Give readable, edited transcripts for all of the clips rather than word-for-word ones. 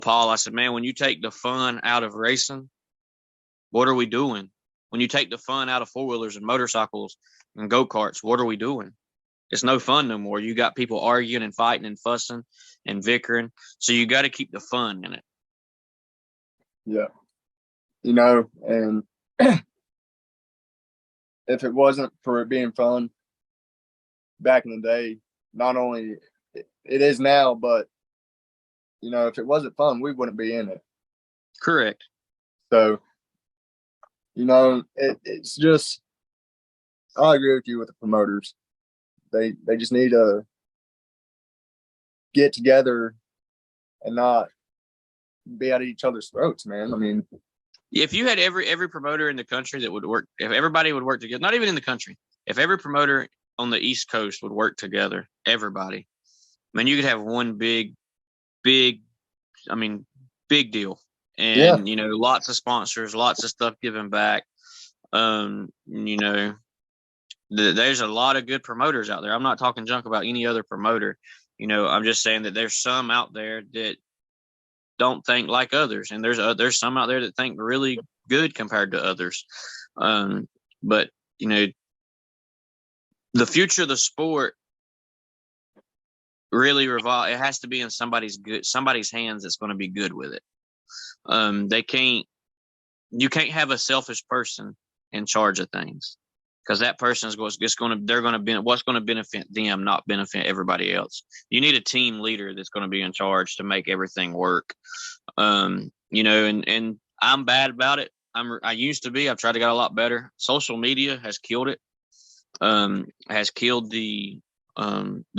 Paul, I said, man, when you take the fun out of racing, what are we doing? When you take the fun out of four-wheelers and motorcycles and go-karts, what are we doing? It's no fun no more. You got people arguing and fighting and fussing and bickering. So you got to keep the fun in it. Yeah. And if it wasn't for it being fun back in the day, not only it is now, but, if it wasn't fun, we wouldn't be in it. Correct. So, it's just, I agree with you with the promoters. They just need to get together and not be at each other's throats, man. I mean, if you had every promoter in the country that would work, if everybody would work together, not even in the country, if every promoter on the East Coast would work together, everybody, I mean, you could have one big deal. And, lots of sponsors, lots of stuff given back. There's a lot of good promoters out there. I'm not talking junk about any other promoter. I'm just saying that there's some out there that don't think like others, and there's some out there that think really good compared to others. But the future of the sport really it has to be in somebody's hands that's going to be good with it. You can't have a selfish person in charge of things, because that person is what's going to benefit them, not benefit everybody else. You need a team leader that's going to be in charge to make everything work. And I'm bad about it. I used to be. I've tried to get a lot better. Social media has killed it. Has killed the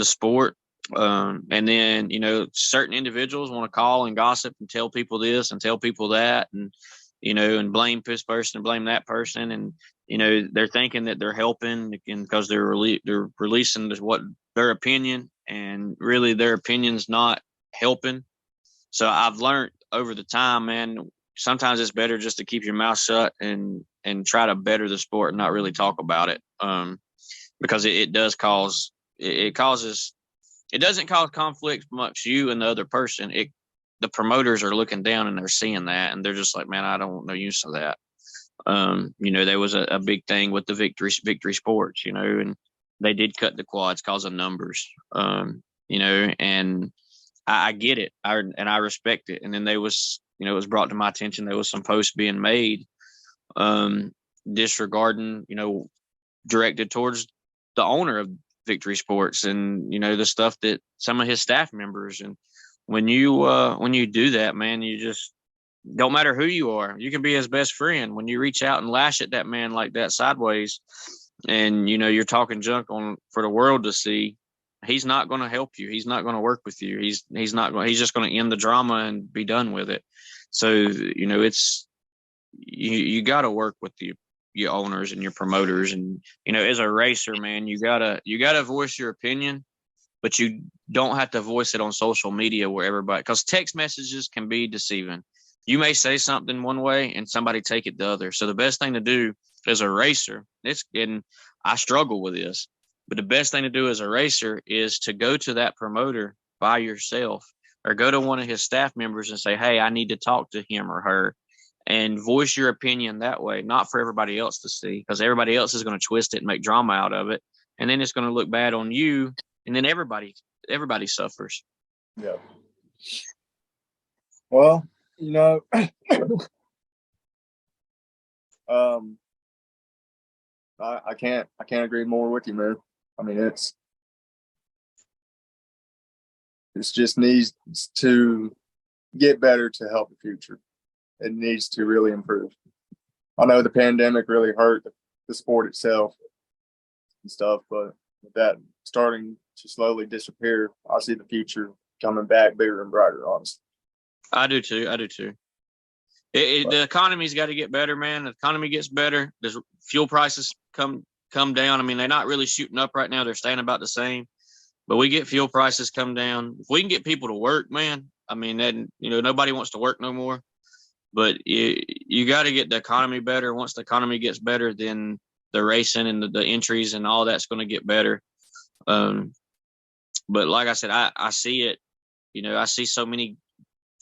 sport. And then certain individuals want to call and gossip and tell people this and tell people that, and and blame this person and blame that person, and they're thinking that they're helping because they're releasing what their opinion, and really their opinion's not helping. So I've learned over the time, man, sometimes it's better just to keep your mouth shut and try to better the sport and not really talk about it, because it does cause it doesn't cause conflict amongst you and the other person. The promoters are looking down and they're seeing that, and they're just like, man, I don't want no use of that. There was a big thing with the victory sports, and they did cut the quads cause of numbers, and I get it. I respect it. And then it was brought to my attention, there was some posts being made, disregarding, directed towards the owner of Victory Sports, and the stuff that some of his staff members. And when you do that, man, you just don't matter who you are. You can be his best friend. When you reach out and lash at that man like that sideways, and you're talking junk for the world to see, he's not going to help you. He's not going to work with you. He's just going to end the drama and be done with it. So it's you got to work with your owners and your promoters, and as a racer, man, you gotta voice your opinion, but you don't have to voice it on social media where everybody, because text messages can be deceiving. You may say something one way and somebody take it the other. So the best thing to do as a racer, and I struggle with this, but the best thing to do as a racer is to go to that promoter by yourself, or go to one of his staff members and say, hey, I need to talk to him or her, and voice your opinion that way, not for everybody else to see, because everybody else is going to twist it and make drama out of it. And then it's going to look bad on you. And then everybody suffers. Yeah. Well, I can't agree more with you, man. I mean, it's just needs to get better to help the future. It needs to really improve. I know the pandemic really hurt the sport itself and stuff, but with that starting to slowly disappear, I see the future coming back bigger and brighter, honestly. I do too. The economy's got to get better, man. The economy gets better. The fuel prices come down. I mean, they're not really shooting up right now. They're staying about the same. But we get fuel prices come down. If we can get people to work, man, I mean, then, nobody wants to work no more. But you got to get the economy better. Once the economy gets better, then the racing and the entries and all that's going to get better. But like I said, I see it. I see so many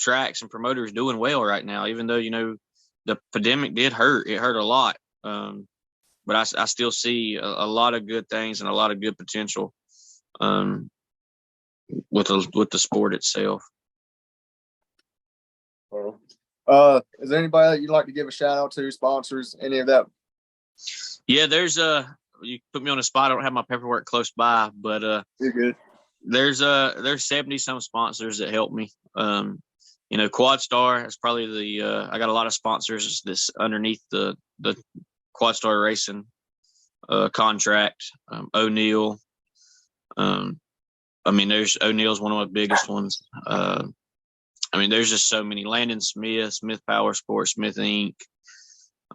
tracks and promoters doing well right now, even though, the pandemic did hurt. It hurt a lot. But I still see a lot of good things and a lot of good potential with the sport itself. Well, is there anybody that you'd like to give a shout out to, sponsors, any of that? Yeah, there's you put me on the spot. I don't have my paperwork close by, but you're good. There's 70 some sponsors that help me. Quad Star is probably I got a lot of sponsors that's underneath the Quad Star Racing contract. O'Neill. There's O'Neill's one of my biggest ones. There's just so many. Landon Smith, Smith Power Sports, Smith Inc.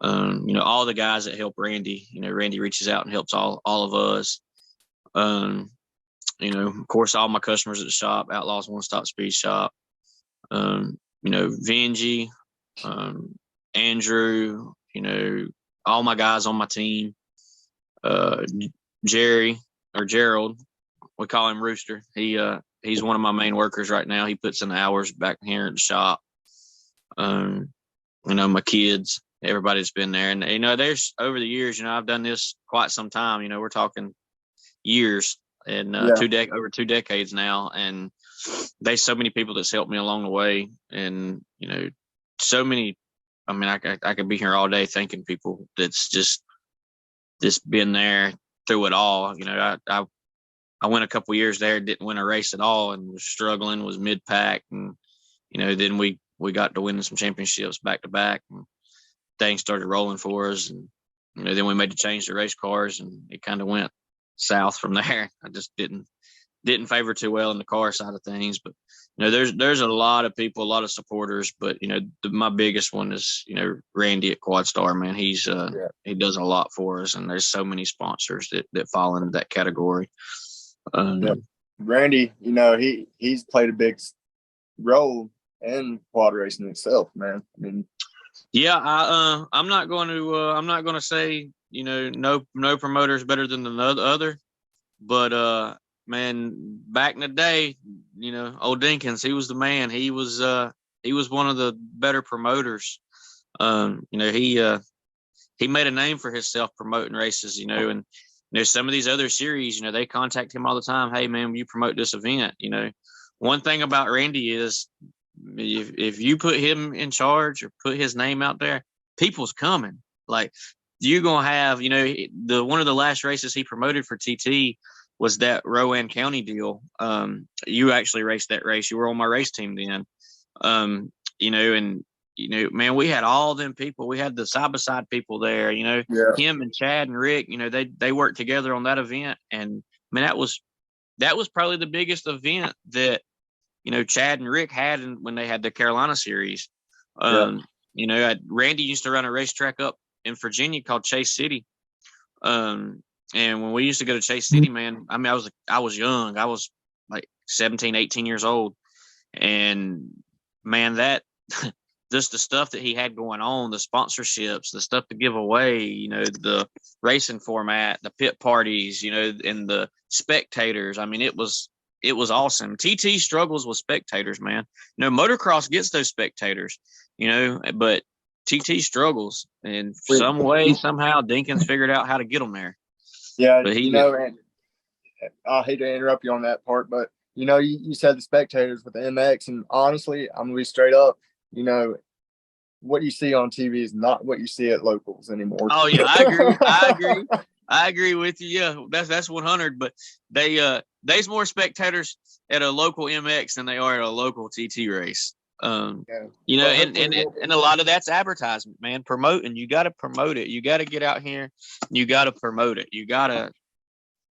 All the guys that help Randy. Randy reaches out and helps all of us. Of course, all my customers at the shop, Outlaws One Stop Speed Shop. Benge, Andrew. All my guys on my team. Jerry or Gerald, we call him Rooster. He's one of my main workers right now. He puts in the hours back here at the shop. My kids, everybody's been there. And, there's over the years, I've done this quite some time. We're talking years and over 2 decades now. And there's so many people that's helped me along the way. And, so many, I could be here all day thanking people that's just been there through it all. I went a couple years there, didn't win a race at all, and was struggling, was mid-pack. And, then we got to winning some championships back to back, and things started rolling for us. And, then we made the change to race cars, and it kind of went south from there. I just didn't favor too well in the car side of things. But, there's a lot of people, a lot of supporters, but, my biggest one is, Randy at Quad Star, man. He does a lot for us, and there's so many sponsors that fall into that category. Randy, he's played a big role in quad racing itself, man. I'm not going to say, no promoter is better than the other, but, man, back in the day, old Dinkins, he was the man. He was one of the better promoters. He made a name for himself promoting races, and there's some of these other series, they contact him all the time. Hey man, will you promote this event? One thing about Randy is if you put him in charge or put his name out there, people's coming. Like you're going to have, one of the last races he promoted for TT was that Rowan County deal. You actually raced that race. You were on my race team then. Man, we had all them people. We had the side-by-side people there, him and Chad and Rick, they worked together on that event. And, man, that was probably the biggest event that, Chad and Rick had when they had the Carolina series. Randy used to run a racetrack up in Virginia called Chase City. And when we used to go to Chase City, man, I was young. I was like 17, 18 years old. And, man, that – just the stuff that he had going on, the sponsorships, the stuff to give away, the racing format, the pit parties, and the spectators. It was awesome. TT struggles with spectators, man. Motocross gets those spectators, but TT struggles. And some way, somehow, Dinkins figured out how to get them there. Yeah, but and I hate to interrupt you on that part, but, you said the spectators with the MX, and honestly, I'm going to be straight up. What you see on TV is not what you see at locals anymore. Oh yeah, I agree with you. Yeah, that's 100. But there's more spectators at a local MX than they are at a local TT race. And a lot of that's advertisement, man. Promoting. You got to promote it. You got to get out here. You got to promote it. You got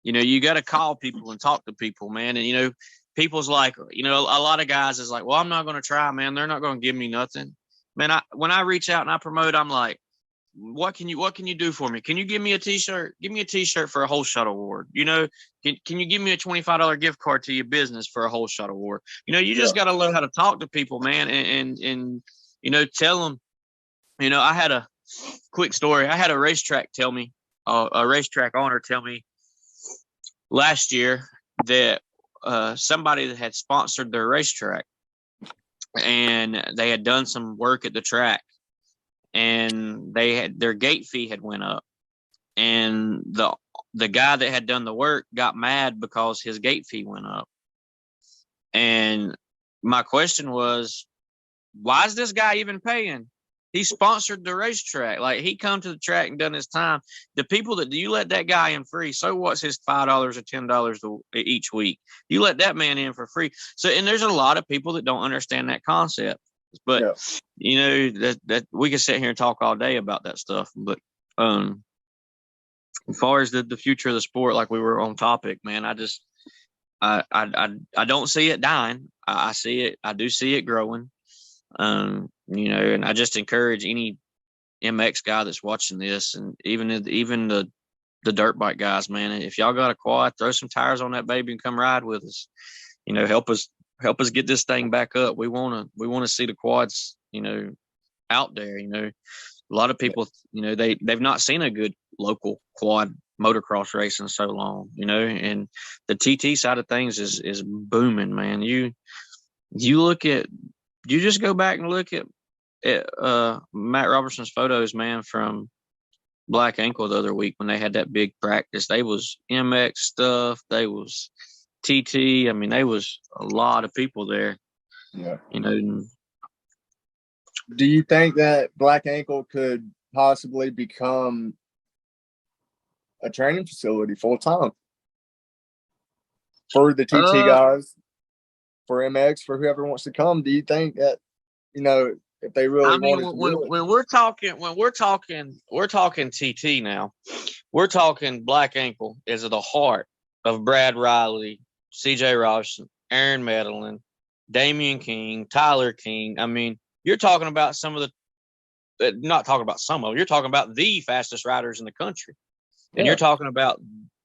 to call people and talk to people, man. And people's like, a lot of guys is like, well, I'm not going to try, man. They're not going to give me nothing. Man, when I reach out and I promote, I'm like, what can you do for me? Can you give me a t-shirt? Give me a t-shirt for a whole shot award. Can you give me a $25 gift card to your business for a whole shot award? You just got to learn how to talk to people, man. And tell them, I had a quick story. I had a racetrack a racetrack owner tell me last year that somebody that had sponsored their racetrack and they had done some work at the track, and they had their gate fee had went up, and the guy that had done the work got mad because his gate fee went up. And my question was, why is this guy even paying? He sponsored the racetrack. Like, he come to the track and done his time. The people that, do you let that guy in free? So what's his $5 or $10 each week? You let that man in for free. So, and there's a lot of people that don't understand that concept. But Yeah. you know, that we can sit here and talk all day about that stuff. But as far as the future of the sport, like we were on topic, man, I don't see it dying. I see it. I do see it growing. You know, and I just encourage any MX guy that's watching this, and even the dirt bike guys, man, if y'all got a quad, throw some tires on that baby and come ride with us. You know, help us get this thing back up. We want to see the quads, you know, out there. You know, a lot of people, you know, they've not seen a good local quad motocross race in so long, you know, and the TT side of things is booming, man. You just go back and look at Matt Robertson's photos, man, from Black Ankle the other week when they had that big practice. They was MX stuff. They was TT. I mean, they was a lot of people there. Yeah. You know. Do you think that Black Ankle could possibly become a training facility full time for the TT guys, for MX, for whoever wants to come? Do you think that, you know, if they really wanted to do it? When we're talking TT now, we're talking Black Ankle is at the heart of Brad Riley, CJ Robson, Aaron Medlin, Damian King, Tyler King. I mean, you're talking about some of the, not talking about some of them, you're talking about the fastest riders in the country. And you're talking about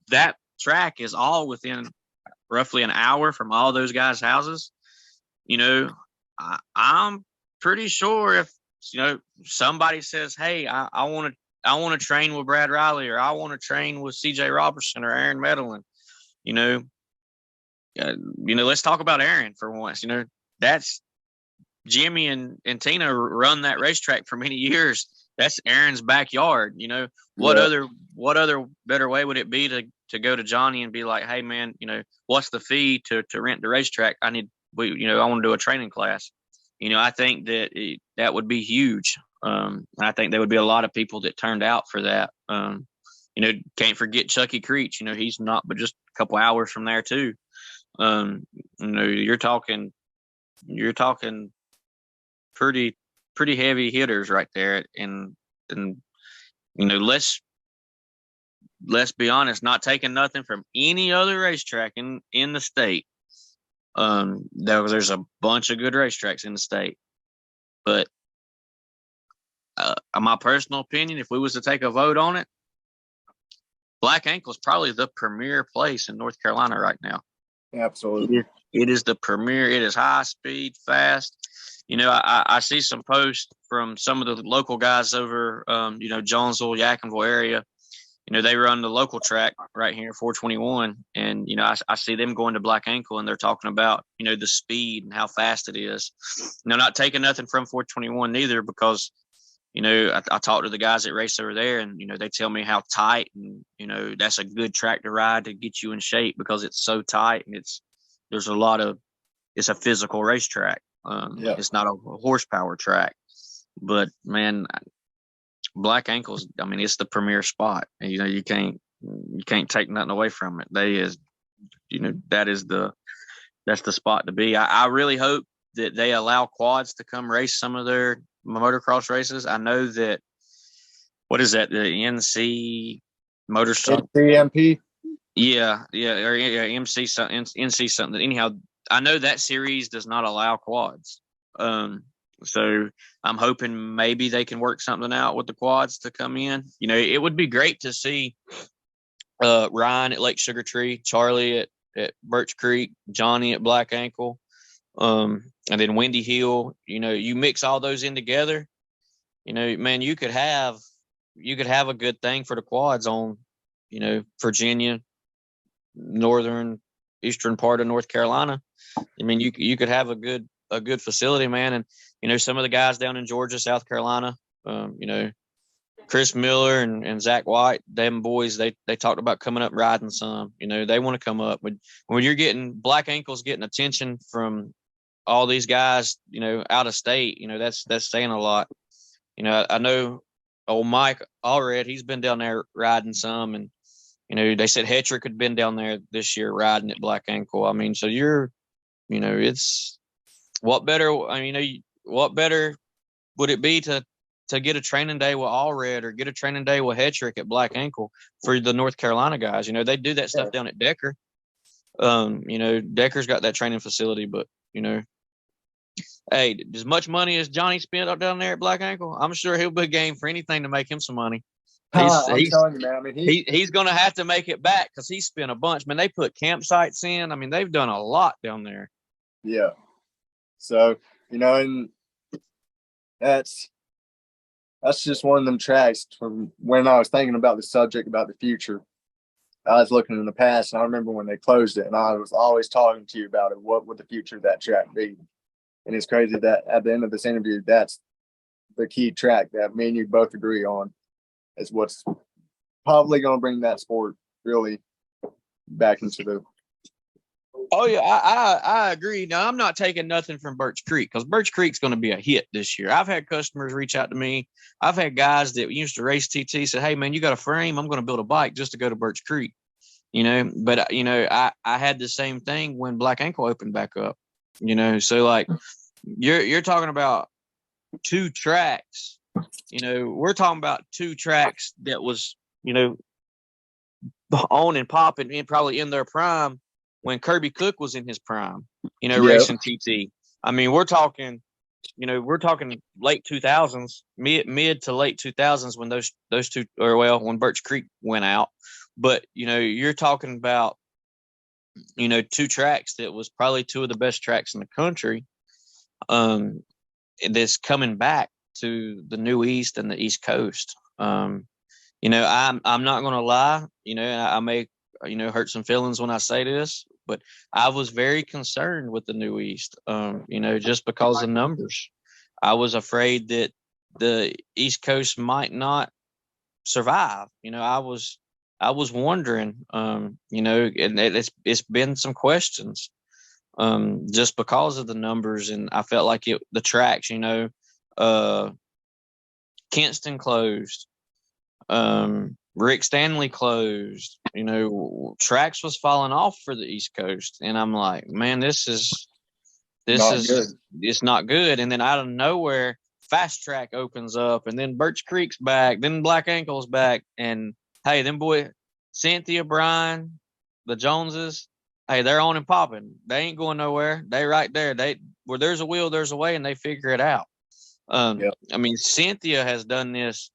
that track is all within roughly an hour from all those guys' houses. You know, I'm pretty sure if, you know, somebody says, hey, I want to train with Brad Riley, or I want to train with CJ Robertson or Aaron Medlin, you know, let's talk about Aaron for once. You know, that's Jimmy and Tina run that racetrack for many years. That's Aaron's backyard. You know, what other better way would it be to go to Johnny and be like, hey man, you know, what's the fee to rent the racetrack? I want to do a training class. You know, I think that would be huge. I think there would be a lot of people that turned out for that. You know, can't forget Chucky Creech. You know, he's not but just a couple hours from there too. You know, you're talking pretty heavy hitters right there. And you know, let's be honest, not taking nothing from any other racetrack in the state. There's a bunch of good racetracks in the state, but my personal opinion, if we was to take a vote on it, Black Ankle is probably the premier place in North Carolina right now. Absolutely. It is the premier. It is high speed, fast. You know, I see some posts from some of the local guys over, you know, Jonesville, Yadkinville area. You know, they run the local track right here, 421. And, you know, I see them going to Black Ankle, and they're talking about, you know, the speed and how fast it is. You know, not taking nothing from 421 neither, because, you know, I talk to the guys that race over there, and, you know, they tell me how tight, and, you know, that's a good track to ride to get you in shape because it's so tight, and it's a physical racetrack. It's not a horsepower track. But man, Black Ankles, I mean, it's the premier spot. And, you know, you can't take nothing away from it. You know, that's the spot to be. I really hope that they allow quads to come race some of their motocross races. I know that, what is that? The NC Motorcycle. NCMP. Yeah, or MC something, NC something. Anyhow, I know that series does not allow quads. So I'm hoping maybe they can work something out with the quads to come in. You know, it would be great to see Ryan at Lake Sugar Tree, Charlie at Birch Creek, Johnny at Black Ankle, and then Windy Hill. You know, you mix all those in together, you know, man, you could have a good thing for the quads on, you know, Virginia, eastern part of North Carolina. I mean, you could have a good a good facility, man. And some of the guys down in Georgia, South Carolina, Chris Miller and Zach White, them boys, they talked about coming up riding some. They want to come up. When you're getting Black Ankle's getting attention from all these guys, out of state, that's saying a lot. I know old Mike Allred, he's been down there riding some, and they said Hetrick had been down there this year riding at Black Ankle. I mean, so it's what better? What better would it be to get a training day with Allred or get a training day with Hetrick at Black Ankle for the North Carolina guys? They do that stuff down at Decker. Decker's got that training facility, but hey, as much money as Johnny spent up down there at Black Ankle, I'm sure he'll be game for anything to make him some money. I'm telling you, man. I mean, he's going to have to make it back because he spent a bunch. Man, they put campsites in. I mean, they've done a lot down there. Yeah. So, and that's just one of them tracks from when I was thinking about the subject about the future. I was looking in the past, and I remember when they closed it, and I was always talking to you about it. What would the future of that track be? And it's crazy that at the end of this interview, that's the key track that me and you both agree on is what's probably going to bring that sport really back into the. Oh yeah, I agree. Now I'm not taking nothing from Birch Creek because Birch Creek's going to be a hit this year. I've had customers reach out to me. I've had guys that used to race TT say, "Hey man, you got a frame? I'm going to build a bike just to go to Birch Creek." But I had the same thing when Black Ankle opened back up. So like you're talking about two tracks. We're talking about two tracks that was on and popping and probably in their prime when Kirby Cook was in his prime, racing TT. I mean, we're talking late 2000s, mid to late 2000s when those two, or when Birch Creek went out. But, you're talking about, two tracks that was probably two of the best tracks in the country. That's coming back to the New East and the East Coast. I'm not going to lie, I may, hurt some feelings when I say this, but I was very concerned with the New East, just because of numbers. I was afraid that the East Coast might not survive. I was wondering, and it's been some questions, just because of the numbers. And I felt like the tracks, Kinston closed, Rick Stanley closed, tracks was falling off for the East Coast. And I'm like, man, it's not good. And then out of nowhere, Fast Track opens up, and then Birch Creek's back, then Black Ankle's back. And hey, them boy, Cynthia, Brian, the Joneses, hey, they're on and popping. They ain't going nowhere. They right there. Where there's a will, there's a way, and they figure it out. I mean, Cynthia has done this,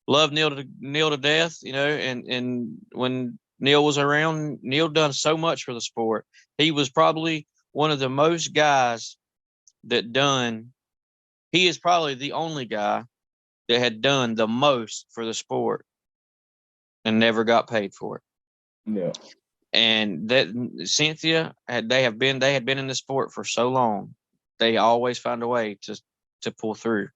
love Neil to death, and when Neil was around, Neil done so much for the sport. He was probably one of the most guys he is probably the only guy that had done the most for the sport and never got paid for it. Yeah. And that Cynthia they had been in the sport for so long, they always find a way to pull through.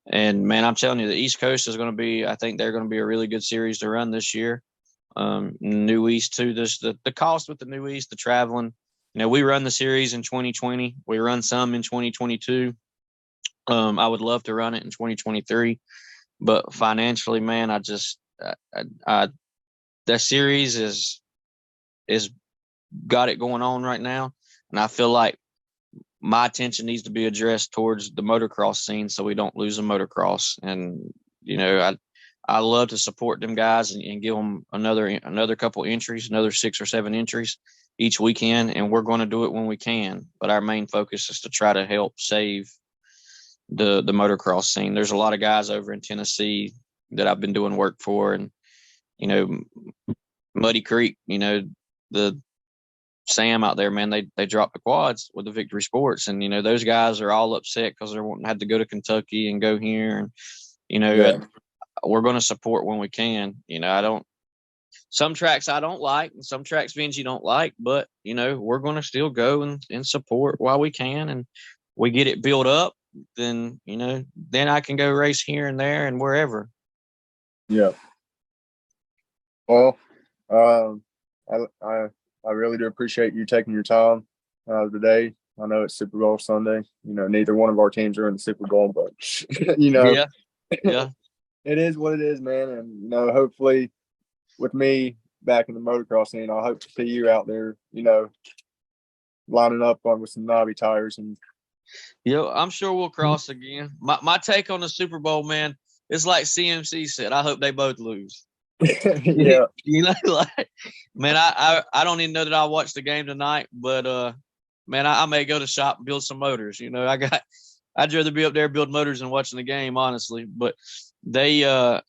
And man, I'm telling you, the East Coast is going to be, I think they're going to be a really good series to run this year. New East too. The cost with the New East, the traveling, we run the series in 2020. We run some in 2022. I would love to run it in 2023, but financially, man, that series is got it going on right now. And I feel like my attention needs to be addressed towards the motocross scene so we don't lose the motocross. And, I love to support them guys and give them another couple entries, another 6 or 7 entries each weekend. And we're going to do it when we can. But our main focus is to try to help save the motocross scene. There's a lot of guys over in Tennessee that I've been doing work for. And, Muddy Creek, the Sam out there, man, they dropped the quads with the Victory Sports. And, those guys are all upset because they're wanting to have to go to Kentucky and go here. And, we're going to support when we can. some tracks I don't like, and some tracks Benge don't like, but we're going to still go and support while we can, and we get it built up. Then then I can go race here and there and wherever. Yeah. Well, I really do appreciate you taking your time today. I know it's Super Bowl Sunday. Neither one of our teams are in the Super Bowl, but Yeah. it is what it is, man. And hopefully, with me back in the motocross scene, I hope to see you out there, lining up with some knobby tires. And I'm sure we'll cross again. My take on the Super Bowl, man, it's like CMC said. I hope they both lose. Yeah. Man, I don't even know that I'll watch the game tonight, but man, I may go to shop and build some motors. I'd rather be up there building motors than watching the game, honestly. But they I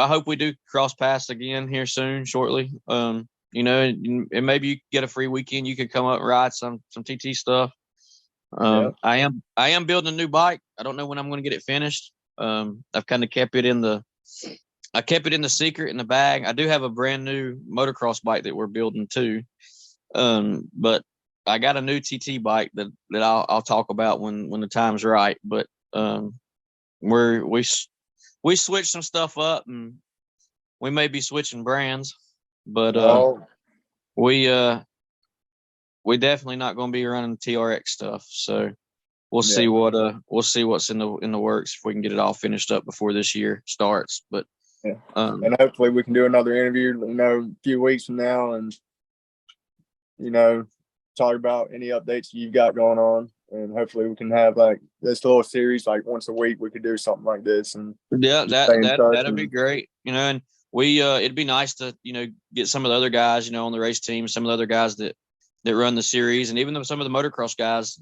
hope we do cross paths again here soon, shortly. And maybe you get a free weekend, you could come up and ride some TT stuff. Yeah. I am building a new bike. I don't know when I'm going to get it finished. I've kind of kept it in the secret in the bag. I do have a brand new motocross bike that we're building too. But I got a new TT bike that I'll talk about when the time's right. But we switched some stuff up, and we may be switching brands, but we definitely not going to be running TRX stuff. So we'll see what's in the works if we can get it all finished up before this year starts. But and hopefully we can do another interview, a few weeks from now, and talk about any updates you've got going on. And hopefully we can have like this little series, like once a week, we could do something like this. And that'd be great. And we it'd be nice to get some of the other guys on the race team, some of the other guys that run the series, and even some of the motocross guys,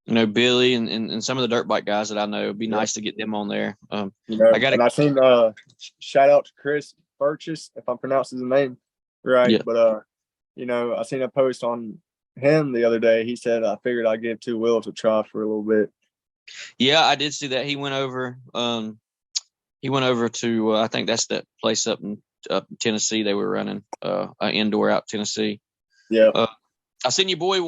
Billy and some of the dirt bike guys that I know. It'd be nice to get them on there. I seen shout out to Chris Burchess, if I'm pronouncing his name right. Yeah. But I seen a post on him the other day. He said, I figured I'd give Two Wheels a try for a little bit. Yeah, I did see that. He went over to I think that's that place up in Tennessee. They were running an indoor out Tennessee. Yeah. I seen your boy